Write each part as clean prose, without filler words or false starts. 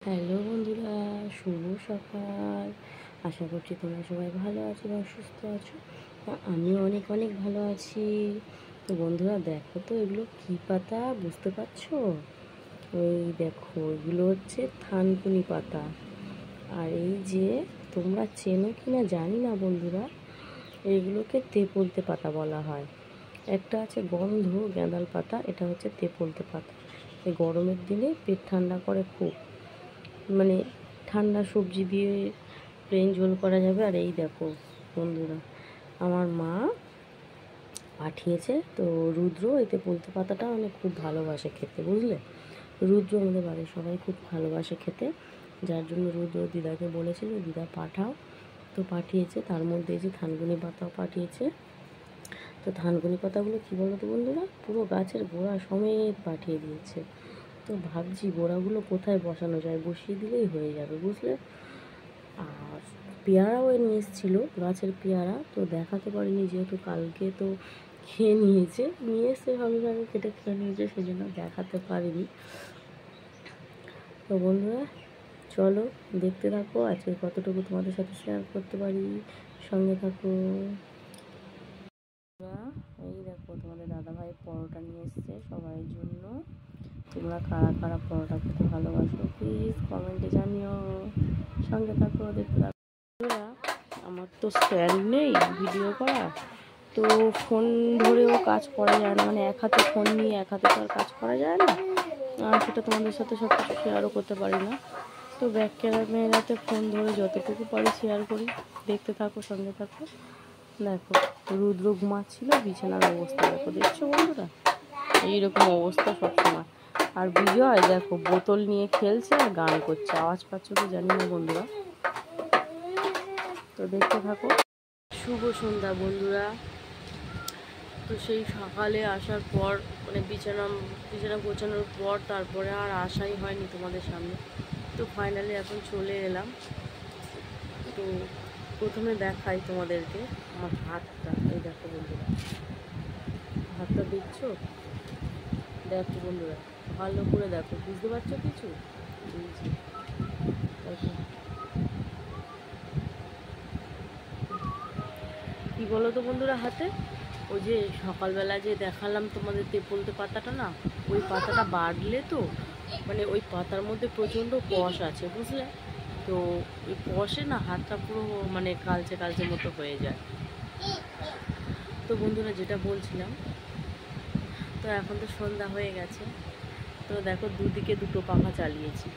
Hello বন্ধুরা, শুভ সকাল। আশা করছি তোমরা সবাই ভালো আছো এবং সুস্থ আছো। আমিও অনেক অনেক ভালো আছি। তো বন্ধুরা দেখো তো, এগুলো কী পাতা বুঝতে পারছো? ওই দেখো, এগুলো হচ্ছে থানকুনি পাতা। আর এই যে তোমরা চেনো কি না জানি না বন্ধুরা, এগুলোকে তেপলতে পাতা বলা হয়। একটা আছে গন্ধ গ্যাঁদাল পাতা, এটা হচ্ছে তেপলতে পাতা। এই গরমের দিনে পেট ঠান্ডা করে খুব, মানে ঠান্ডা সবজি দিয়ে প্লেন ঝোল করা যাবে। আর এই দেখো বন্ধুরা, আমার মা পাঠিয়েছে। তো রুদ্র এতে তেপলতে পাতাটা মানে খুব ভালোবাসে খেতে, বুঝলে? রুদ্র আমাদের বাড়ির সবাই খুব ভালোবাসে খেতে, যার জন্য রুদ্র দিদাকে বলেছিল দিদা পাঠাও। তো পাঠিয়েছে, তার মধ্যে এই যে থানকুনি পাতাও পাঠিয়েছে। তো থানকুনি পাতাগুলো কী বলো তো বন্ধুরা, পুরো গাছের গোড়া সমেত পাঠিয়ে দিয়েছে। তো ভাবছি গোড়াগুলো কোথায় বসানো যায়, বসিয়ে দিলেই হয়ে যাবে, বুঝলে? আর পেয়ারাও নিয়ে এসেছিলো, গাছের পেয়ারা, তো দেখাতে পারিনি যেহেতু কালকে তো খেয়ে নিয়েছে, নিয়ে এসে সঙ্গে সঙ্গে কেটে খেয়ে নিয়েছে, সেই জন্য দেখাতে পারিনি। তো বন্ধুরা চলো দেখতে থাকো, আজকে কতটুকু তোমাদের সাথে শেয়ার করতে পারি, সঙ্গে থাকো। এই দেখো, তোমাদের দাদাভাই পরোটা নিয়ে এসছে সবার জন্য। তোমরা কারা কারা পরোটা খেতে ভালোবাসো প্লিজ কমেন্টে জানিও, সঙ্গে থাকো দেখতে থাকো। আমার তো স্ট্যান্ড নেই ভিডিও করা, তো ফোন ধরেও কাজ করা যায় না, মানে এক হাতে ফোন নিয়ে এক হাতে তো আর কাজ করা যায় না। আর সেটা তোমাদের সাথে সব কিছু শেয়ারও করতে পারি না। তো ব্যাক ক্যামেরাতে ফোন ধরে যতটুকু পারি শেয়ার করি, দেখতে থাকো, সঙ্গে থাকো। দেখো রুদ্র ঘুমাচ্ছিল, বিছানার অবস্থা দেখো, দেখছো বন্ধুরা? এইরকম অবস্থা সবসময়। আর বিজয় দেখো বোতল নিয়ে খেলছে আর গান করছে, আওয়াজ পাচ্ছ তো জানি না বন্ধুরা। তো দেখতে থাকো। শুভ সন্ধ্যা বন্ধুরা। তো সেই সকালে আসার পর, মানে বিছানা গোছানোর পর তারপরে আর আসাই হয়নি তোমাদের সামনে। তো ফাইনালি এখন চলে এলাম। তো প্রথমে দেখাই তোমাদেরকে আমার হাতটা। এই দেখো বন্ধুরা, হাতটা দেখছো? দেখো বন্ধুরা, ভালো করে দেখো, বুঝতে পারছো কিছু? কি বলো তো বন্ধুরা, হাতে ওই যে সকালবেলা যে দেখালাম তোমাদের তেপলতে পাতাটা না, ওই পাতাটা বাড়লে তো মানে ওই পাতার মধ্যে প্রচণ্ড কষ আছে, বুঝলে? তো ওই কষে না হাতটা পুরো মানে কালচে কালচে মতো হয়ে যায়। তো বন্ধুরা যেটা বলছিলাম, তো এখন তো সন্ধ্যা হয়ে গেছে। তো দেখো দুদিকে দুটো পাখা চালিয়েছি।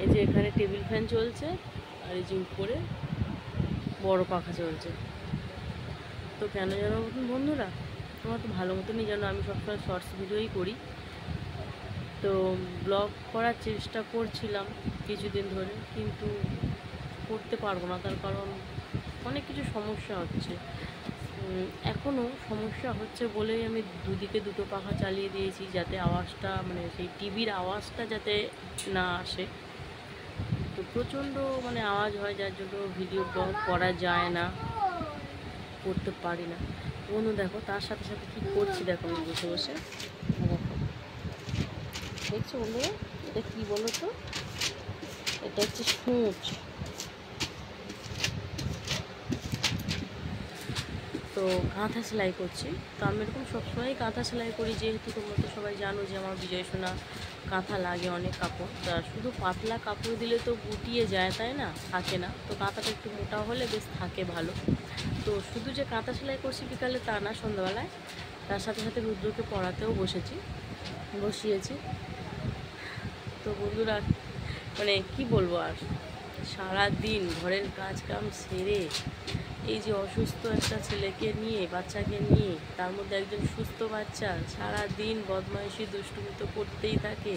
এই যে এখানে টেবিল ফ্যান চলছে, আর এই যে উপরে বড় পাখা চলছে। তো কেন জানো বন্ধুরা, তোমার তো ভালো মতনই জানো আমি সবসময় শর্টস ভিডিওই করি। তো ব্লগ করার চেষ্টা করছিলাম কিছুদিন ধরে, কিন্তু করতে পারবো না, তার কারণ অনেক কিছু সমস্যা হচ্ছে। এখনও সমস্যা হচ্ছে বলেই আমি দুদিকে দুটো পাখা চালিয়ে দিয়েছি, যাতে আওয়াজটা, মানে সেই টিভির আওয়াজটা যাতে না আসে। তো প্রচণ্ড মানে আওয়াজ হয়, যার জন্য ভিডিও ব্লগ করা যায় না, করতে পারি না। বন্ধু দেখো তার সাথে সাথে কী করছি, দেখো আমি বসে বসে। দেখো দেখছো বন্ধুরা, এটা কী বলো তো? এটা হচ্ছে সূচ। তো কাঁথা সেলাই করছি। তো আমি এরকম সবসময়ই কাঁথা সেলাই করি, যেহেতু তোমরা তো সবাই জানো যে আমার বিজয় সোনা কাঁথা লাগে অনেক কাপড়। তা শুধু পাতলা কাপড় দিলে তো গুটিয়ে যায়, তাই না? থাকে না। তো কাঁথাটা একটু মোটা হলে বেশ থাকে ভালো। তো শুধু যে কাঁথা সেলাই করছি বিকালে তা না, সন্ধ্যাবেলায় তার সাথে সাথে রুদ্রকে পড়াতেও বসিয়েছি। তো বন্ধুরা মানে কি বলবো আর, সারা দিন ঘরের কাজ কাম সেরে, এই যে অসুস্থ একটা ছেলেকে নিয়ে, বাচ্চাকে নিয়ে, তার মধ্যে একজন সুস্থ বাচ্চা, সারা দিন বদমাইশি দুষ্টুমি তো করতেই থাকে।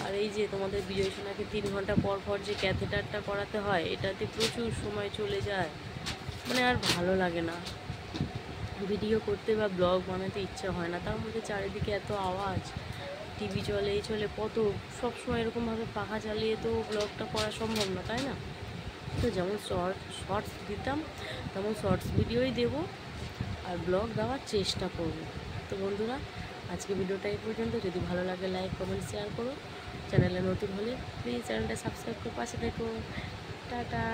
আর এই যে তোমাদের বিজয় সোনাকে 3 ঘন্টা পর পর যে ক্যাথেটারটা করাতে হয়, এটাতে প্রচুর সময় চলে যায়, মানে আর ভালো লাগে না ভিডিও করতে বা ব্লগ বানাতে, ইচ্ছা হয় না। তার মধ্যে চারিদিকে এত আওয়াজ, টিভি চলে, এই চলে, কত সবসময় এরকমভাবে পাখা চালিয়ে তো ব্লগটা করা সম্ভব না, তাই না? তো যেমন শর্টস দিতাম তেমন শর্টস ভিডিওই দেব, আর ব্লগ দেওয়ার চেষ্টা করব। তো বন্ধুরা আজকে ভিডিওটা এই পর্যন্ত। যদি ভালো লাগে লাইক কমেন্ট শেয়ার করো, চ্যানেলে নতুন হলে প্লিজ চ্যানেলটা সাবস্ক্রাইব করে পাশে দেখো। টাটা।